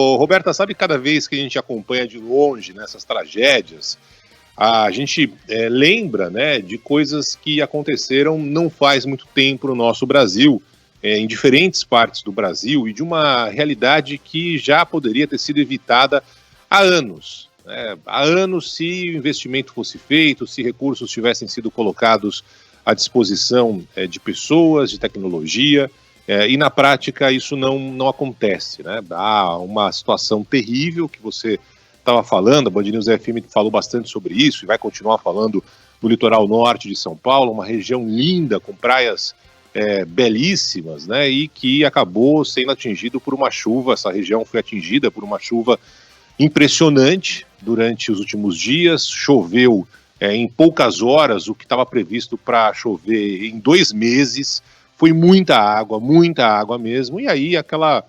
Ô, Roberta, sabe, cada vez que a gente acompanha de longe nessas tragédias, a gente lembra, né, de coisas que aconteceram não faz muito tempo no nosso Brasil, em diferentes partes do Brasil, e de uma realidade que já poderia ter sido evitada há anos. Né? Há anos, se o investimento fosse feito, se recursos tivessem sido colocados à disposição de pessoas, de tecnologia, e na prática isso não acontece. Né? Há uma situação terrível que você estava falando, a Band News FM falou bastante sobre isso e vai continuar falando no litoral norte de São Paulo, uma região linda, com praias belíssimas, né, e que acabou sendo atingido por uma chuva. Essa região foi atingida por uma chuva impressionante durante os últimos dias. Choveu em poucas horas o que estava previsto para chover em 2 meses. Foi muita água mesmo, e aí aquela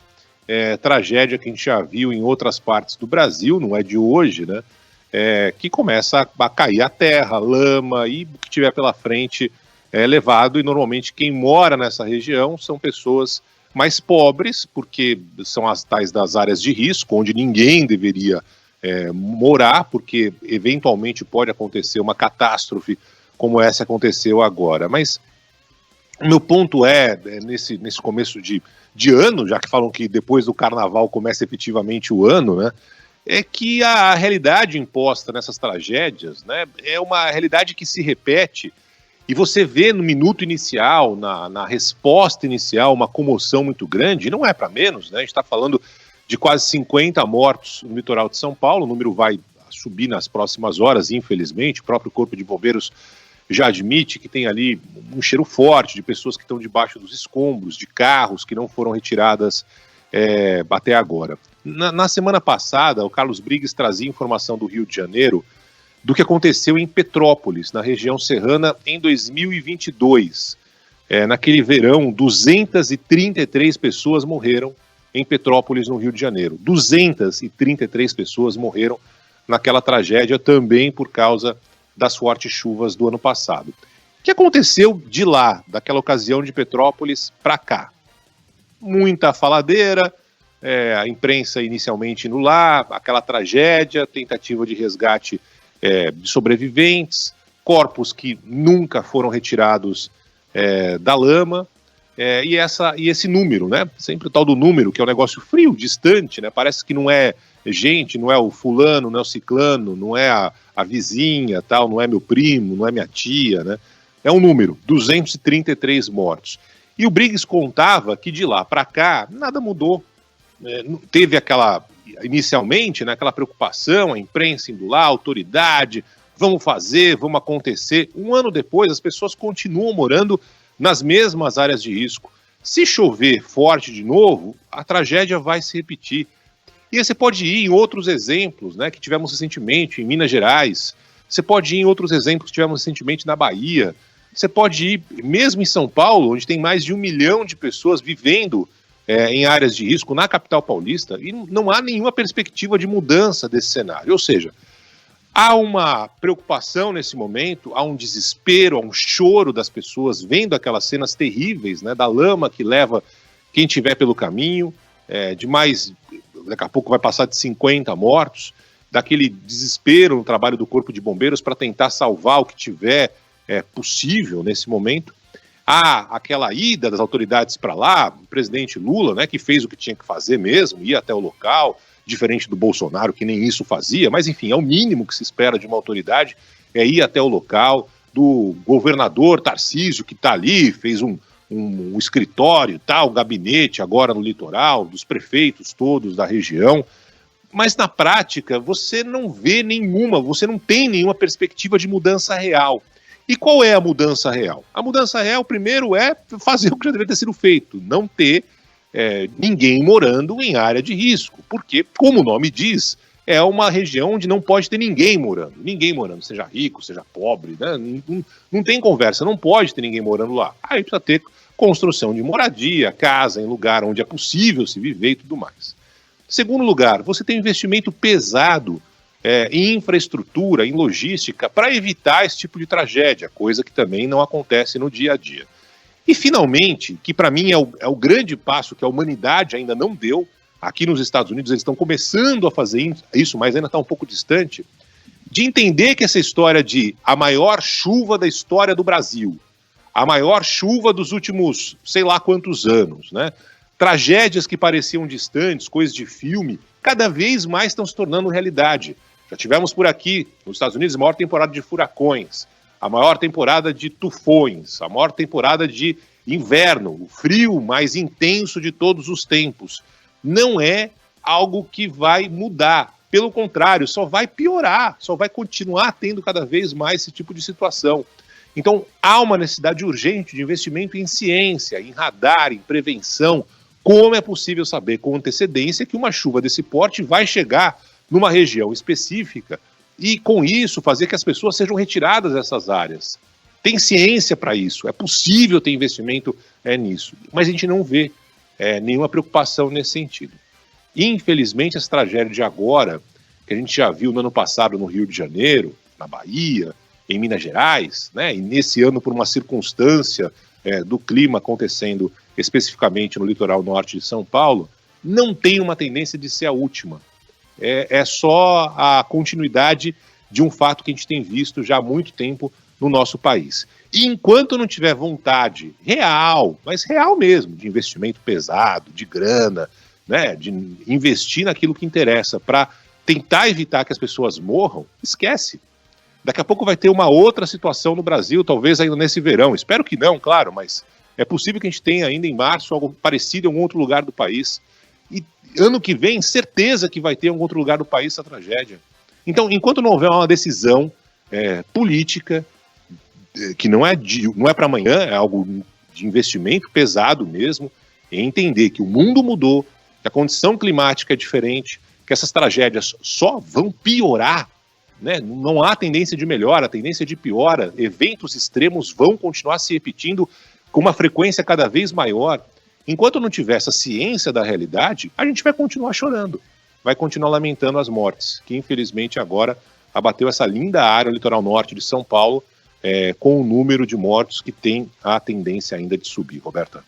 tragédia que a gente já viu em outras partes do Brasil, não é de hoje, né, que começa a cair a terra, lama, e o que tiver pela frente é levado, e normalmente quem mora nessa região são pessoas mais pobres, porque são as tais das áreas de risco, onde ninguém deveria morar, porque eventualmente pode acontecer uma catástrofe como essa aconteceu agora. Mas o meu ponto nesse começo de ano, já que falam que depois do carnaval começa efetivamente o ano, né, é que a realidade imposta nessas tragédias, né, é uma realidade que se repete. E você vê no minuto inicial, na resposta inicial, uma comoção muito grande, e não é para menos, né? A gente está falando de quase 50 mortos no litoral de São Paulo, o número vai subir nas próximas horas, infelizmente. O próprio Corpo de Bombeiros já admite que tem ali um cheiro forte de pessoas que estão debaixo dos escombros, de carros que não foram retiradas até agora. Na semana passada, o Carlos Briggs trazia informação do Rio de Janeiro, do que aconteceu em Petrópolis, na região serrana, em 2022. Naquele verão, 233 pessoas morreram em Petrópolis, no Rio de Janeiro. 233 pessoas morreram naquela tragédia, também por causa das fortes chuvas do ano passado. O que aconteceu de lá, daquela ocasião de Petrópolis, para cá? Muita faladeira, a imprensa inicialmente indo lá, aquela tragédia, tentativa de resgate de sobreviventes, corpos que nunca foram retirados da lama, e esse número, né? Sempre o tal do número, que é um negócio frio, distante, né? Parece que não é gente, não é o fulano, não é o ciclano, não é a vizinha, tal, não é meu primo, não é minha tia, né? É um número, 233 mortos. E o Briggs contava que de lá para cá nada mudou. Teve inicialmente, né, aquela preocupação, a imprensa indo lá, a autoridade, vamos fazer, vamos acontecer. Um ano depois, as pessoas continuam morando nas mesmas áreas de risco. Se chover forte de novo, a tragédia vai se repetir. E aí você pode ir em outros exemplos, né, que tivemos recentemente em Minas Gerais, você pode ir em outros exemplos que tivemos recentemente na Bahia, você pode ir mesmo em São Paulo, onde tem mais de 1 milhão de pessoas vivendo em áreas de risco na capital paulista, e não há nenhuma perspectiva de mudança desse cenário. Ou seja, há uma preocupação nesse momento, há um desespero, há um choro das pessoas vendo aquelas cenas terríveis, né, da lama que leva quem tiver pelo caminho, daqui a pouco vai passar de 50 mortos, daquele desespero no trabalho do Corpo de Bombeiros para tentar salvar o que tiver possível nesse momento. Há aquela ida das autoridades para lá, o presidente Lula, né, que fez o que tinha que fazer mesmo, ir até o local, diferente do Bolsonaro, que nem isso fazia, mas enfim, é o mínimo que se espera de uma autoridade, ir até o local, do governador Tarcísio, que está ali, fez um escritório, um gabinete agora no litoral, dos prefeitos todos da região, mas na prática você não tem nenhuma perspectiva de mudança real. E qual é a mudança real? A mudança real, primeiro, é fazer o que já deveria ter sido feito, não ter ninguém morando em área de risco, porque, como o nome diz, é uma região onde não pode ter ninguém morando, seja rico, seja pobre, né? Não tem conversa, não pode ter ninguém morando lá. Aí precisa ter construção de moradia, casa em lugar onde é possível se viver e tudo mais. Segundo lugar, você tem investimento pesado em infraestrutura, em logística, para evitar esse tipo de tragédia, coisa que também não acontece no dia a dia. E, finalmente, que para mim é o grande passo que a humanidade ainda não deu, aqui nos Estados Unidos eles estão começando a fazer isso, mas ainda está um pouco distante, de entender que essa história de a maior chuva da história do Brasil, a maior chuva dos últimos sei lá quantos anos, né? Tragédias que pareciam distantes, coisas de filme, cada vez mais estão se tornando realidade. Já tivemos por aqui, nos Estados Unidos, a maior temporada de furacões, a maior temporada de tufões, a maior temporada de inverno, o frio mais intenso de todos os tempos. Não é algo que vai mudar. Pelo contrário, só vai piorar, só vai continuar tendo cada vez mais esse tipo de situação. Então, há uma necessidade urgente de investimento em ciência, em radar, em prevenção. Como é possível saber com antecedência que uma chuva desse porte vai chegar numa região específica e, com isso, fazer que as pessoas sejam retiradas dessas áreas? Tem ciência para isso, é possível ter investimento nisso, mas a gente não vê nenhuma preocupação nesse sentido. Infelizmente, essa tragédia de agora, que a gente já viu no ano passado no Rio de Janeiro, na Bahia, em Minas Gerais, né, e nesse ano por uma circunstância do clima acontecendo especificamente no litoral norte de São Paulo, não tem uma tendência de ser a última. É só a continuidade de um fato que a gente tem visto já há muito tempo no nosso país. E enquanto não tiver vontade real, mas real mesmo, de investimento pesado, de grana, né, de investir naquilo que interessa para tentar evitar que as pessoas morram, esquece. Daqui a pouco vai ter uma outra situação no Brasil, talvez ainda nesse verão. Espero que não, claro, mas é possível que a gente tenha ainda em março algo parecido em algum outro lugar do país. E ano que vem, certeza que vai ter em algum outro lugar do país essa tragédia. Então, enquanto não houver uma decisão política, que não é para amanhã, é algo de investimento pesado mesmo, em entender que o mundo mudou, que a condição climática é diferente, que essas tragédias só vão piorar, né? Não há tendência de melhora, a tendência de piora, eventos extremos vão continuar se repetindo com uma frequência cada vez maior. Enquanto não tiver essa ciência da realidade, a gente vai continuar chorando, vai continuar lamentando as mortes, que infelizmente agora abateu essa linda área litoral norte de São Paulo, com o número de mortos que tem a tendência ainda de subir. Roberta.